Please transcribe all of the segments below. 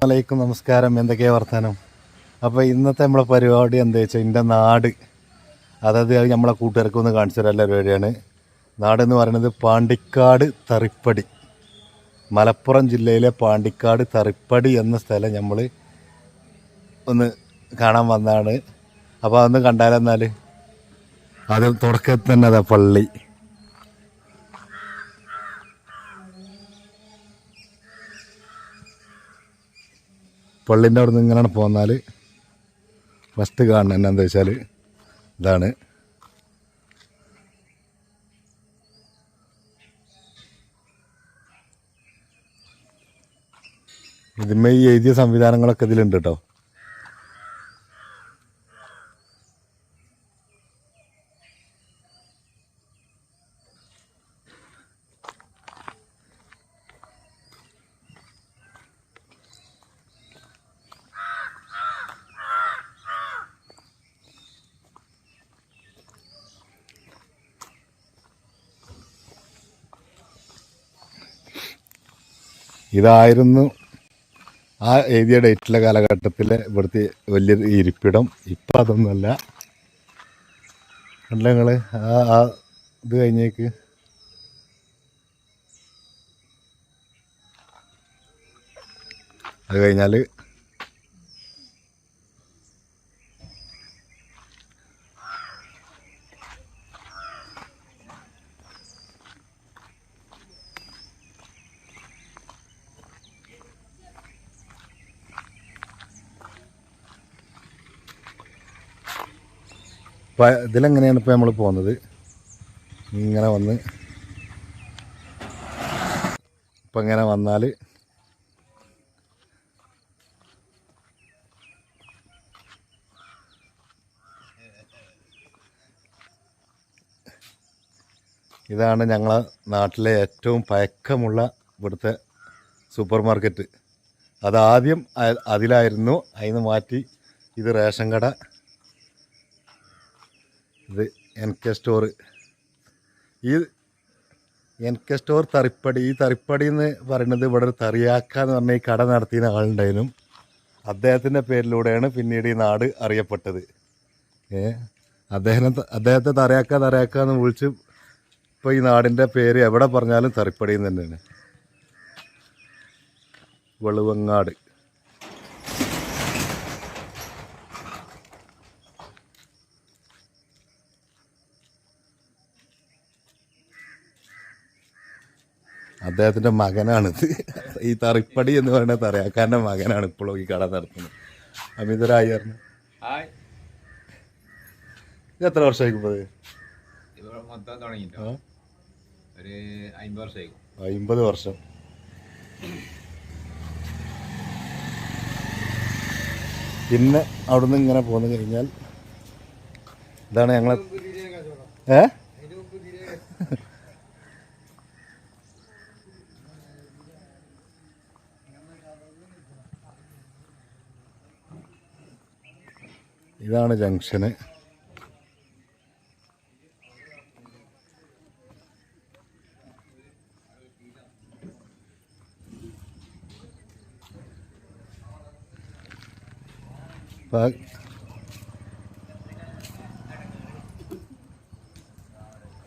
അലൈക്കും നമസ്കാരം. എന്തൊക്കെയാണ് വർത്താനം? അപ്പോൾ ഇന്നത്തെ നമ്മളെ പരിപാടി എന്താ വെച്ചാൽ എൻ്റെ നാട്, അതായത് നമ്മളെ കൂട്ടുകാർക്ക് ഒന്ന് കാണിച്ചു തരാനുള്ള പരിപാടിയാണ്. നാടെന്ന് പറയുന്നത് പാണ്ടിക്കാട് തറിപ്പടി, മലപ്പുറം ജില്ലയിലെ പാണ്ടിക്കാട് തറിപ്പടി എന്ന സ്ഥലം നമ്മൾ ഒന്ന് കാണാൻ വന്നതാണ്. അപ്പോൾ അതൊന്ന് കണ്ടാലെന്നാൽ അത് തുടക്കത്തിൽ തന്നെ അതാ പള്ളി. പള്ളിൻ്റെ അവിടെ നിന്ന് ഇങ്ങനെ പോന്നാൽ ഫസ്റ്റ് കാണുന്നത് എന്നാന്ന് വെച്ചാൽ ഇതാണ്. ഇതിന്മേ ഈ എഴുതിയ സംവിധാനങ്ങളൊക്കെ ഇതിലുണ്ട് കേട്ടോ. ഇതായിരുന്നു ആ എഴുതിയ ഡേറ്റിലെ കാലഘട്ടത്തിലെ ഇവിടുത്തെ വലിയൊരു ഇരിപ്പിടം. ഇപ്പം അതൊന്നുമല്ല. കണ്ടില്ലേ നിങ്ങൾ? ആ ഇത് കഴിഞ്ഞേക്ക് അത് കഴിഞ്ഞാൽ ഇതിലെങ്ങനെയാണ് ഇപ്പോൾ നമ്മൾ പോകുന്നത്. ഇങ്ങനെ വന്ന് ഇപ്പം ഇങ്ങനെ വന്നാൽ ഇതാണ് ഞങ്ങളെ നാട്ടിലെ ഏറ്റവും പഴക്കമുള്ള ഇവിടുത്തെ സൂപ്പർ മാർക്കറ്റ്. അതാദ്യം അതിലായിരുന്നു, അതിന് മാറ്റി ഇത് റേഷൻ കട, ഇത് NK സ്റ്റോർ. ഈ NK സ്റ്റോർ തറിപ്പടി. ഈ തറിപ്പടി എന്ന് പറയുന്നത് ഇവിടെ ഒരു തറിയാക്ക എന്ന് പറഞ്ഞ ഈ കട നടത്തിയ ആളുണ്ടായിരുന്നു. അദ്ദേഹത്തിൻ്റെ പേരിലൂടെയാണ് പിന്നീട് ഈ നാട് അറിയപ്പെട്ടത്. അദ്ദേഹത്തെ തറയാക്ക എന്ന് വിളിച്ച് ഇപ്പോൾ ഈ നാടിൻ്റെ പേര് എവിടെ പറഞ്ഞാലും തറിപ്പടി തന്നെയാണ്. വെളുവങ്ങാട്. അദ്ദേഹത്തിൻ്റെ മകനാണിത്. ഈ തറിപ്പടി എന്ന് പറയുന്ന തറയാക്കാരൻ്റെ മകനാണ് ഇപ്പോഴും ഈ കട നടത്തുന്നത്. അമിതരായി പറഞ്ഞു. ഇത് എത്ര വർഷമായിക്കുമ്പോൾ? 50 വർഷം. പിന്നെ അവിടുന്ന് ഇങ്ങനെ പോന്നു കഴിഞ്ഞാൽ ഇതാണ് ഞങ്ങളെ ഇതാണ് ജംഗ്ഷന്.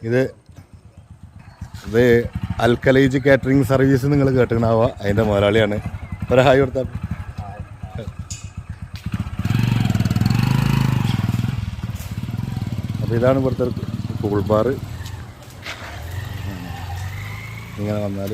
ഇത് അൽക്കലൈജ് കാറ്ററിംഗ് സർവീസ് നിങ്ങൾ കേട്ടിട്ടുണ്ടാവുക. അതിൻ്റെ മുതലാളിയാണ്. ഒരു ഹായ് കൊടുത്താൽ. അപ്പോൾ ഇതാണ് ഇവിടുത്തെ കൂൾ ബാർ. ഇങ്ങനെ വന്നാൽ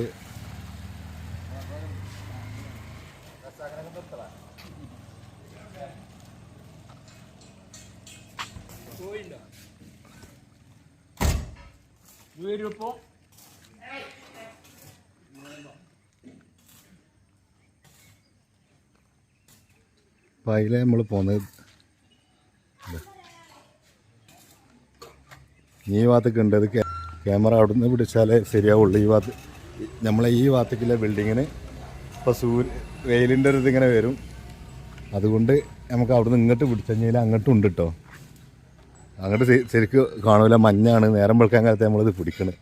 അപ്പോൾ അതിലെ നമ്മൾ പോകുന്നത് ഈ ഭാഗത്തൊക്കെ ഉണ്ട്. അത് ക്യാമറ അവിടെ നിന്ന് പിടിച്ചാലേ ശരിയാവുള്ളൂ. ഈ ഭാഗത്ത് നമ്മളെ ഈ ഭാഗത്തേക്കുള്ള ബിൽഡിങ്ങിന് ഇപ്പോൾ വെയിലിൻ്റെ ഒരു ഇതിങ്ങനെ വരും. അതുകൊണ്ട് നമുക്ക് അവിടെ നിന്ന് ഇങ്ങോട്ട് പിടിച്ചു കഴിഞ്ഞാൽ അങ്ങോട്ടും ഉണ്ട് കേട്ടോ. അങ്ങോട്ട് ശരിക്കും കാണൂല, മഞ്ഞാണ്. നേരം വെളുക്കാൻ കാലത്ത് നമ്മളിത് പിടിക്കണത്.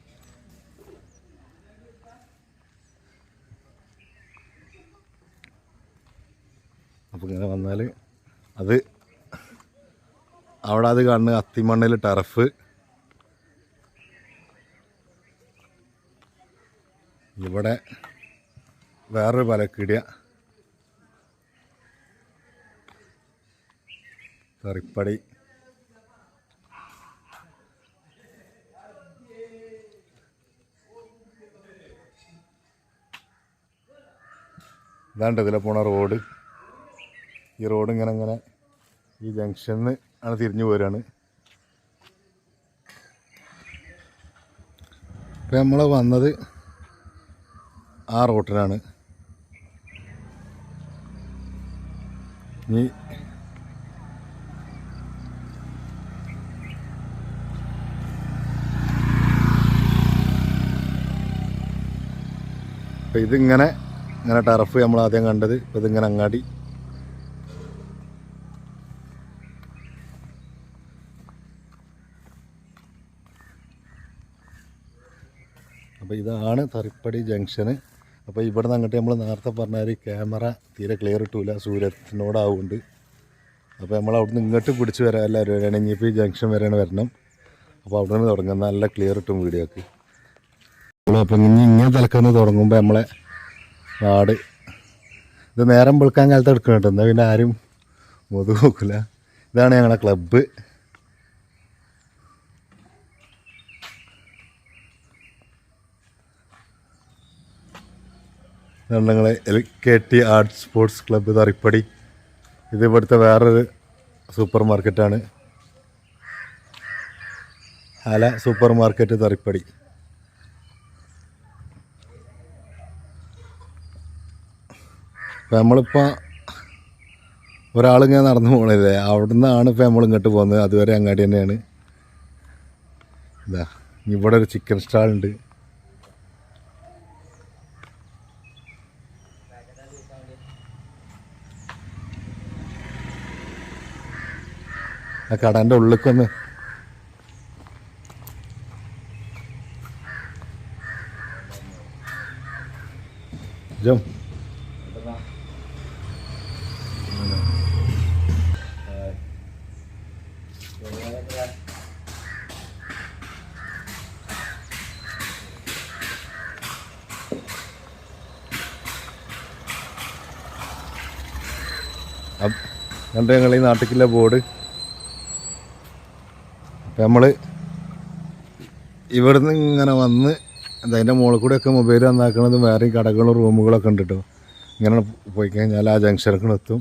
അപ്പോൾ ഇങ്ങനെ വന്നാൽ അത് അവിടെ അത് കാണുന്ന അത്തിമണ്ണിൽ ടർഫ്, ഇവിടെ വേറൊരു പലക്കിടിയ, തറിപ്പടി, ഇതാണ്ട് ഇതിലെ പോണ റോഡ്. ഈ റോഡ് ഇങ്ങനെ ഈ ജംഗ്ഷനിൽ ആണ് തിരിഞ്ഞു പോരാണ്. ഇപ്പം നമ്മൾ വന്നത് ആ റോട്ടിനാണ്. ഇനി അപ്പം ഇതിങ്ങനെ ടർഫ് നമ്മൾ ആദ്യം കണ്ടത്. ഇപ്പം ഇതിങ്ങനെ അങ്ങാടി. അപ്പോൾ ഇതാണ് തറിപ്പടി ജംഗ്ഷന്. അപ്പോൾ ഇവിടെ നിന്ന് അങ്ങോട്ട് നമ്മൾ നേരത്തെ പറഞ്ഞാൽ ക്യാമറ തീരെ ക്ലിയർ കിട്ടൂല, സൂര്യത്തിനോടാവുന്നുണ്ട്. അപ്പോൾ നമ്മൾ അവിടെ നിന്ന് ഇങ്ങോട്ട് പിടിച്ച് വരാം എല്ലാവരും വരികയാണ്. ഇനിയിപ്പോൾ ഈ ജംഗ്ഷൻ വരെയാണ് വരണം. അപ്പോൾ അവിടെ നിന്ന് തുടങ്ങും, നല്ല ക്ലിയർ കിട്ടും വീഡിയോക്ക്. അപ്പം ഇങ്ങനെ തലക്കന്ന് തുടങ്ങുമ്പോൾ നമ്മളെ നാട് ഇത് നേരം വെളുക്കാൻ കാലത്ത് എടുക്കണം. എന്നാൽ പിന്നെ ആരും മുതു നോക്കില്ല. ഇതാണ് ഞങ്ങളുടെ ക്ലബ്ബ്. ഞങ്ങൾ LKT arts sports club Tharippadi. ഇത് ഇവിടുത്തെ വേറൊരു സൂപ്പർ മാർക്കറ്റാണ്, ഹല സൂപ്പർ മാർക്കറ്റ് തറിപ്പടി. ഇപ്പം നമ്മളിപ്പോൾ ഒരാളിങ്ങനെ നടന്നു പോകണില്ലേ, അവിടെ നിന്നാണ് ഇപ്പോൾ നമ്മൾ ഇങ്ങോട്ട് പോകുന്നത്. അതുവരെ അങ്ങാടി തന്നെയാണ്. ഇതാ ഇവിടെ ഒരു ചിക്കൻ സ്റ്റാളുണ്ട്. ആ കടൻ്റെ ഉള്ളിലേക്കൊന്ന് ജം. കണ്ട് ഞങ്ങൾ ഈ നാട്ടിലേക്കുള്ള ബോർഡ്. അപ്പം നമ്മൾ ഇവിടുന്ന് ഇങ്ങനെ വന്ന് അതിൻ്റെ മുകളിൽ കൂടെയൊക്കെ മൊബൈൽ നന്നാക്കണതും വേറെയും കടകളും റൂമുകളൊക്കെ ഉണ്ട് കേട്ടോ. ഇങ്ങനെ പോയി കഴിഞ്ഞാൽ ആ ജംഗ്ഷനൊക്കെ എത്തും.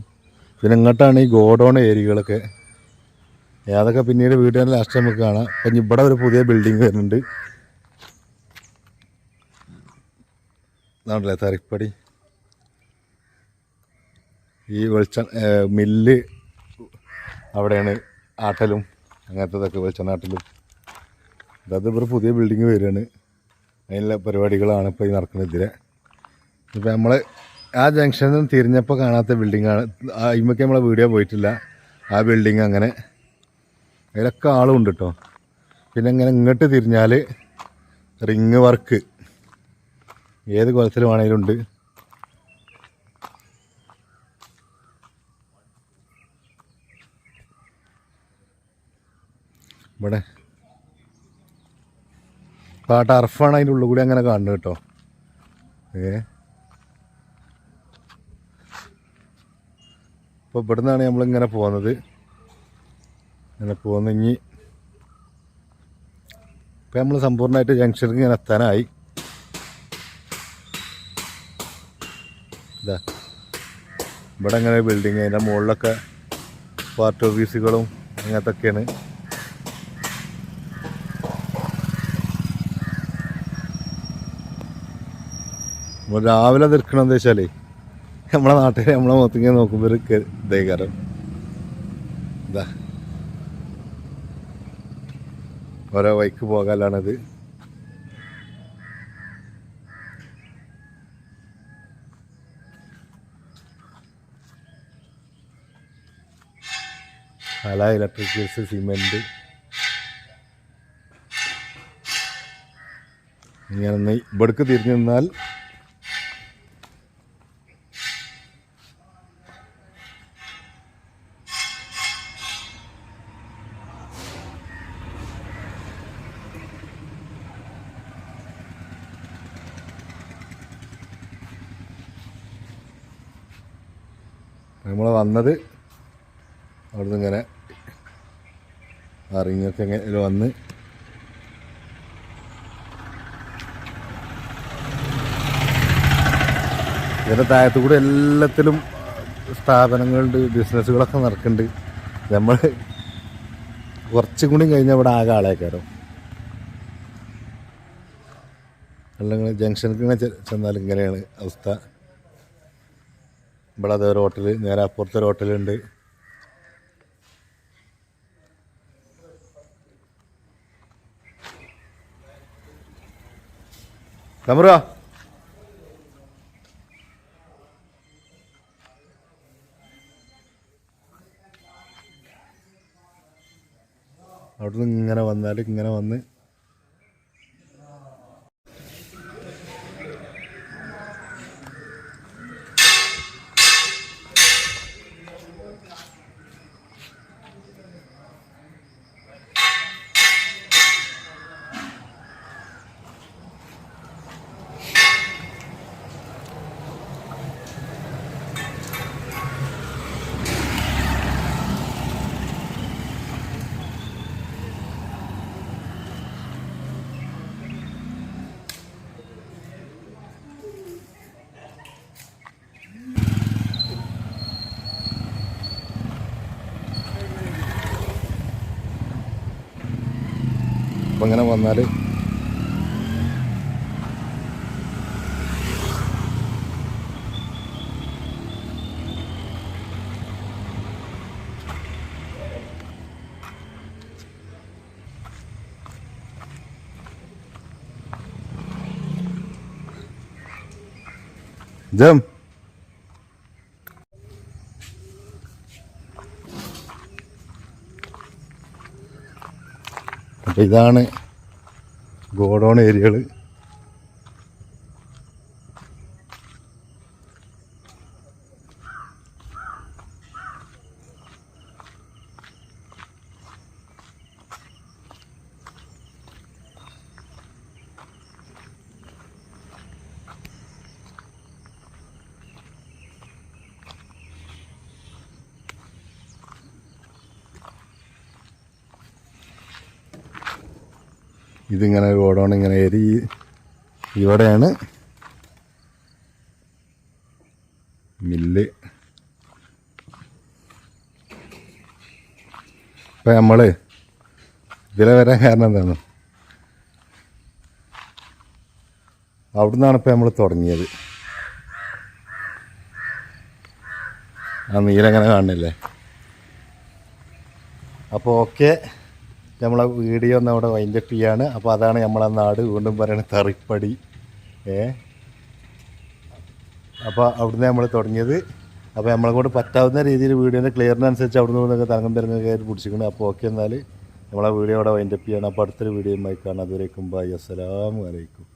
പിന്നെ ഇങ്ങോട്ടാണ് ഈ ഗോഡൗൺ ഏരിയകളൊക്കെ. ഏതൊക്കെ പിന്നീട് വീഡിയോ ലാസ്റ്റ് നമുക്ക് കാണാം. അപ്പം ഇവിടെ ഒരു പുതിയ ബിൽഡിങ് വരുന്നുണ്ട്. ഇതാണല്ലേ തറിപ്പടി. ഈ മില്ല് അവിടെയാണ്, ആട്ടലും അങ്ങനത്തതൊക്കെ വെളിച്ചെണ്ണാട്ടലും. അത് ഇവിടെ പുതിയ ബിൽഡിങ് വരികയാണ്. അതിനുള്ള പരിപാടികളാണ് ഇപ്പോൾ ഈ നടക്കുന്നത് ഇതിലെ. ഇപ്പം നമ്മൾ ആ ജംഗ്ഷനിൽ നിന്ന് തിരിഞ്ഞപ്പോൾ കാണാത്ത ബിൽഡിങ്ങാണ്. അതിമൊക്കെ നമ്മളെ വീഡിയോ പോയിട്ടില്ല. ആ ബിൽഡിങ് അങ്ങനെ അതിലൊക്കെ ആളും ഉണ്ട് കേട്ടോ. പിന്നെ ഇങ്ങനെ ഇങ്ങോട്ട് തിരിഞ്ഞാൽ റിങ് വർക്ക് ഏത് കുലത്തിൽ വേണമെങ്കിലും ഉണ്ട്. ഇവിടെ അപ്പോൾ ആ ടർഫാണ് അതിൻ്റെ ഉള്ളിൽ കൂടി അങ്ങനെ കാണുന്നത് കേട്ടോ. അപ്പോൾ ഇവിടെ നിന്നാണ് നമ്മളിങ്ങനെ പോകുന്നത്. ഇങ്ങനെ പോകുന്ന ഇനി ഇപ്പം നമ്മൾ സമ്പൂർണ്ണമായിട്ട് ജംഗ്ഷനിൽ ഇങ്ങനെ എത്താനായി. ഇതാ ഇവിടെ ഇങ്ങനെ ബിൽഡിങ്, അതിൻ്റെ മുകളിലൊക്കെ പാർട്ടി ഓഫീസുകളും അങ്ങനത്തൊക്കെയാണ്. രാവിലെ നിൽക്കണം എന്താ വെച്ചാൽ നമ്മളെ നാട്ടിൽ നമ്മളെ മുഖത്തേക്ക് നോക്കുമ്പോൾ ഒരു ഇതേകാരം. ഇതാ ഓരോ വൈക്ക് പോകാനാണത്. Hala electricals, cement. ഇങ്ങനെ ഇവിടേക്ക് തിരിഞ്ഞു നിന്നാൽ നമ്മൾ വന്നത് അവിടുന്ന് ഇങ്ങനെ അറിഞ്ഞൊക്കെ ഇങ്ങനെ വന്ന് ഇതിൻ്റെ താഴത്തു കൂടെ എല്ലാത്തിലും സ്ഥാപനങ്ങളുണ്ട്, ബിസിനസ്സുകളൊക്കെ നടക്കുന്നുണ്ട്. നമ്മൾ കുറച്ചും കൂടി കഴിഞ്ഞാൽ ഇവിടെ ആകെ ആളേക്കാരോ. അല്ലെങ്കിൽ ജംഗ്ഷനിൽ ഇങ്ങനെ ചെന്നാൽ ഇങ്ങനെയാണ് അവസ്ഥ. ഇവിടെ അതൊരു ഹോട്ടൽ, നേരെ അപ്പുറത്തൊരു ഹോട്ടലുണ്ട്. കമറ അവിടുന്ന് ഇങ്ങനെ വന്നാൽ ഇങ്ങനെ വന്ന് അപ്പം ഇങ്ങനെ വന്നാൽ ജം അപ്പം ഇതാണ് ഗോഡൗൺ ഏരിയകൾ. ഇതിങ്ങനെ ഗോഡൗൺ ഇങ്ങനെ ഏരി ഇവിടെയാണ് മില്ല്. ഇപ്പം നമ്മൾ ഇതിലെ വരാൻ കാരണം എന്താണ്, അവിടുന്നാണ് ഇപ്പം നമ്മൾ തുടങ്ങിയത്. ആ നീലങ്ങനെ കാണുന്നില്ലേ. അപ്പോൾ ഓക്കെ, നമ്മളെ വീഡിയോ ഒന്ന് അവിടെ വൈൻഡപ്പ് ചെയ്യാണ്. അപ്പോൾ അതാണ് നമ്മളെ നാട്, വീണ്ടും പറയുന്നത് തറിപ്പടി. അപ്പോൾ അവിടുന്ന് നമ്മൾ തുടങ്ങിയത്. അപ്പോൾ നമ്മളെ കൊണ്ട് പറ്റാവുന്ന രീതിയിൽ വീഡിയോൻ്റെ ക്ലിയറിനനുസരിച്ച് അവിടുന്ന് നിന്നൊക്കെ തരംഗം തരംഗം കയറി പിടിച്ചിരിക്കണം. അപ്പോൾ ഓക്കെ, എന്നാൽ നമ്മളെ വീഡിയോ അവിടെ വൈൻഡപ്പ് ചെയ്യണം. അപ്പോൾ അടുത്തൊരു വീഡിയോയുമായി കാണാം. അതുവരേക്കും ബൈ, അസ്സലാമു അലൈക്കും.